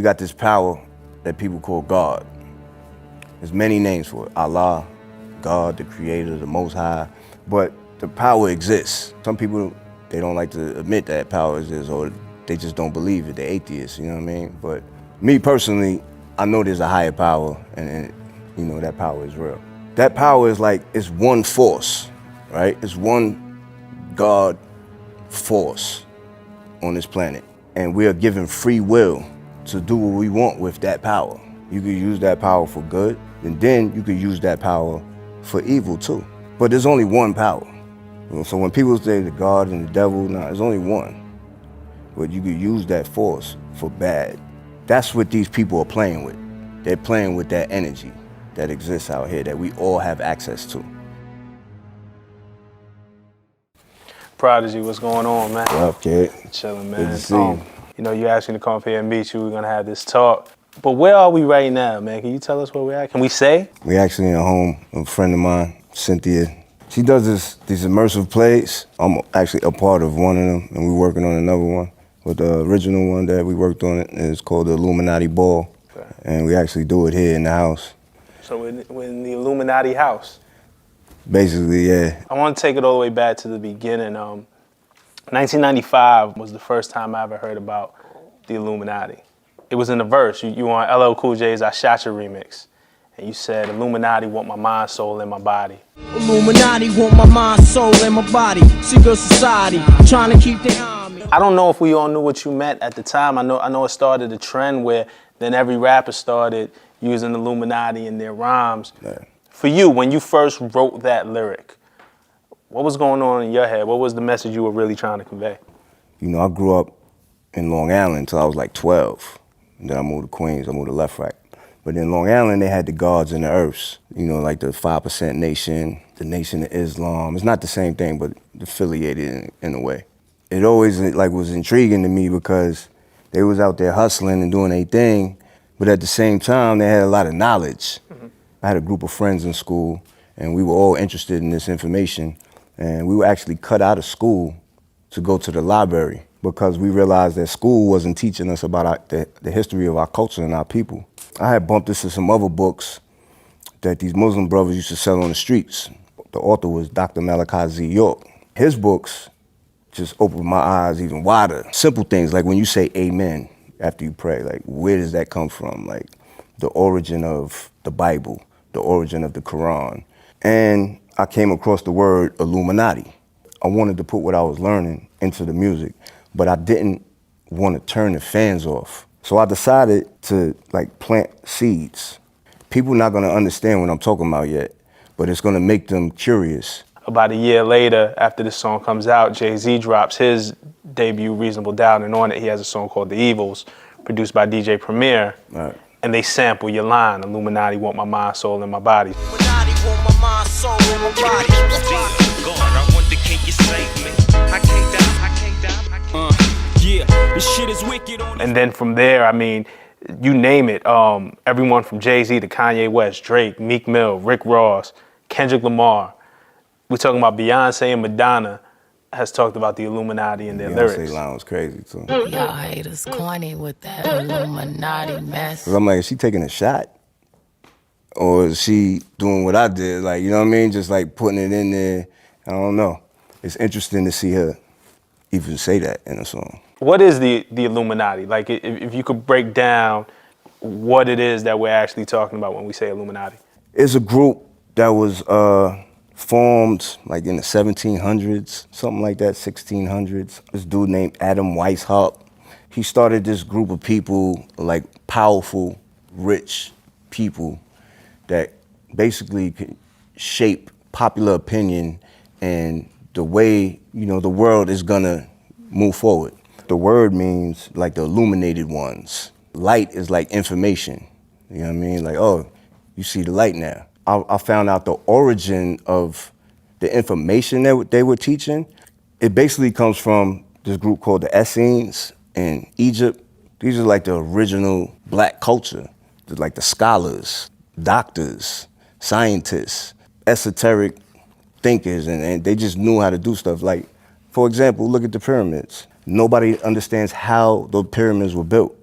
You got this power that people call God. There's many names for it. Allah, God, the creator, the most high. But the power exists. Some people, they don't like to admit that power exists, or they just don't believe it. They're atheists, you know what I mean? But me personally, I know there's a higher power, and you know, that power is real. That power is like, it's one force, right? It's one God force on this planet. And we are given free will to do what we want with that power. You could use that power for good, and then you could use that power for evil too. But there's only one power. You know, so when people say the God and the devil, no, there's only one. But you could use that force for bad. That's what these people are playing with. They're playing with that energy that exists out here that we all have access to. Prodigy, what's going on, man? What up, kid? Chilling, man. Good to see you. You know, you asked me to come up here and meet you. We're gonna have this talk. But where are we right now, man? Can you tell us where we're at? Can we say? We actually in a home of a friend of mine, Cynthia. She does these immersive plays. I'm actually a part of one of them, and we're working on another one. But the original one that we worked on is called the Illuminati Ball. Okay. And we actually do it here in the house. So we're in the Illuminati house? Basically, yeah. I want to take it all the way back to the beginning. 1995 was the first time I ever heard about the Illuminati. It was in the verse. You were on LL Cool J's I Shot Ya remix. And you said, Illuminati want my mind, soul, and my body. Illuminati want my mind, soul, and my body. Secret society, trying to keep their army. I don't know if we all knew what you meant at the time. I know it started a trend where then every rapper started using Illuminati in their rhymes. Yeah. For you, when you first wrote that lyric, what was going on in your head? What was the message you were really trying to convey? You know, I grew up in Long Island until I was like 12. And then I moved to Queens, I moved to Left Rack. But in Long Island, they had the gods and the earths. You know, like the 5% Nation, the Nation of Islam. It's not the same thing, but affiliated in a way. It always like was intriguing to me because they was out there hustling and doing their thing, but at the same time, they had a lot of knowledge. Mm-hmm. I had a group of friends in school, and we were all interested in this information. And we were actually cut out of school to go to the library because we realized that school wasn't teaching us about the history of our culture and our people. I had bumped into some other books that these Muslim brothers used to sell on the streets. The author was Dr. Malachi Z. York. His books just opened my eyes even wider. Simple things like when you say amen after you pray, like where does that come from? Like the origin of the Bible, the origin of the Quran. And I came across the word Illuminati. I wanted to put what I was learning into the music, but I didn't want to turn the fans off. So I decided to like plant seeds. People not gonna understand what I'm talking about yet, but it's gonna make them curious. About a year later, after this song comes out, Jay-Z drops his debut Reasonable Doubt, and on it he has a song called The Evils, produced by DJ Premier. Right. And they sample your line, Illuminati want my mind, soul, and my body. Illuminati want my mind, soul, and my body. God, I wonder, can you save me? I can't die. Yeah, this shit is wicked on. And then from there, I mean, you name it, everyone from Jay-Z to Kanye West, Drake, Meek Mill, Rick Ross, Kendrick Lamar. We're talking about Beyonce and Madonna has talked about the Illuminati in their lyrics. Beyonce line was crazy too. Y'all haters corny with that Illuminati mess. Cause I'm like, is she taking a shot? Or is she doing what I did? Like, you know what I mean? Just like putting it in there. I don't know. It's interesting to see her even say that in a song. What is the Illuminati? Like, if you could break down what it is that we're actually talking about when we say Illuminati. It's a group that was formed like in the 1700s, something like that, 1600s. This dude named Adam Weishaupt, he started this group of people, like powerful, rich people that basically could shape popular opinion and the way, you know, the world is gonna move forward. The word means like the illuminated ones. Light is like information, you know what I mean? Like, oh, you see the light now. I found out the origin of the information that they were teaching. It basically comes from this group called the Essenes in Egypt. These are like the original black culture. They're like the scholars, doctors, scientists, esoteric thinkers, and they just knew how to do stuff. Like, for example, look at the pyramids. Nobody understands how the pyramids were built.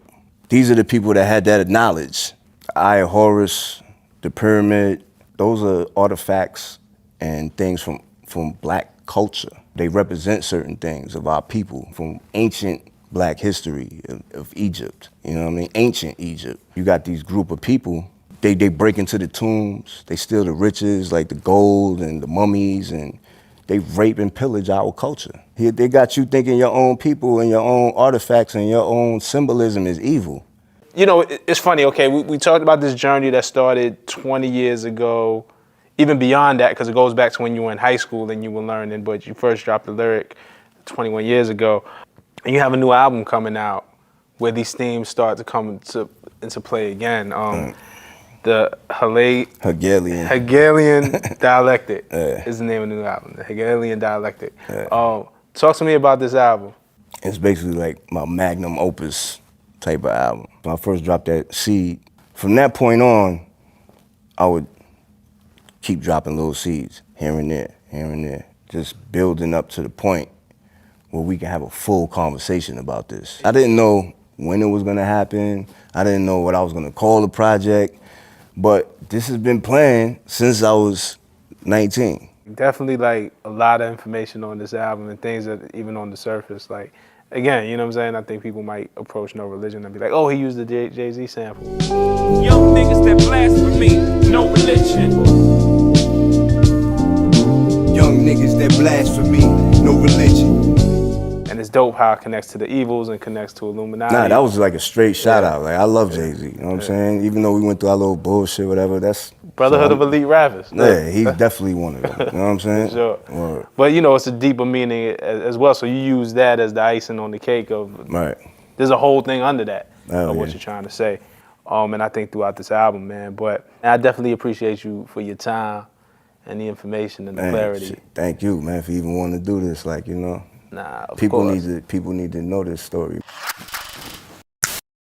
These are the people that had that knowledge. Eye of Horus, the pyramid, those are artifacts and things from black culture. They represent certain things of our people from ancient black history of Egypt. You know what I mean? Ancient Egypt. You got these group of people, they break into the tombs, they steal the riches, like the gold and the mummies, and they rape and pillage our culture. Here they got you thinking your own people and your own artifacts and your own symbolism is evil. You know, it's funny, okay, we talked about this journey that started 20 years ago, even beyond that, because it goes back to when you were in high school and you were learning, but you first dropped the lyric 21 years ago. And you have a new album coming out where these themes start to come into play again. The Hegelian Dialectic is the name of the new album, the Hegelian Dialectic. Talk to me about this album. It's basically like my magnum opus type of album. When I first dropped that seed, from that point on, I would keep dropping little seeds here and there, just building up to the point where we can have a full conversation about this. I didn't know when it was gonna happen. I didn't know what I was gonna call the project, but this has been playing since I was 19. Definitely like a lot of information on this album and things that even on the surface, like, again, you know what I'm saying? I think people might approach No Religion and be like, oh, he used the Jay-Z sample. Young niggas that blasphemy, no religion. Young niggas that blasphemy, no religion. And it's dope how it connects to the evils and connects to Illuminati. Nah, that was like a straight shout out. Like, I love Jay-Z, you know what I'm saying? Even though we went through our little bullshit, whatever, that's... Brotherhood of Elite Rappers. Yeah, he's definitely one of them, you know what I'm saying? Sure. Word. But you know, it's a deeper meaning as well, so you use that as the icing on the cake of... Right. There's a whole thing under that of what yeah. you're trying to say. And I think throughout this album, man, but I definitely appreciate you for your time and the information and the clarity. Shit, thank you, man, for even wanting to do this, like, you know. Nah, of people course. need to know this story.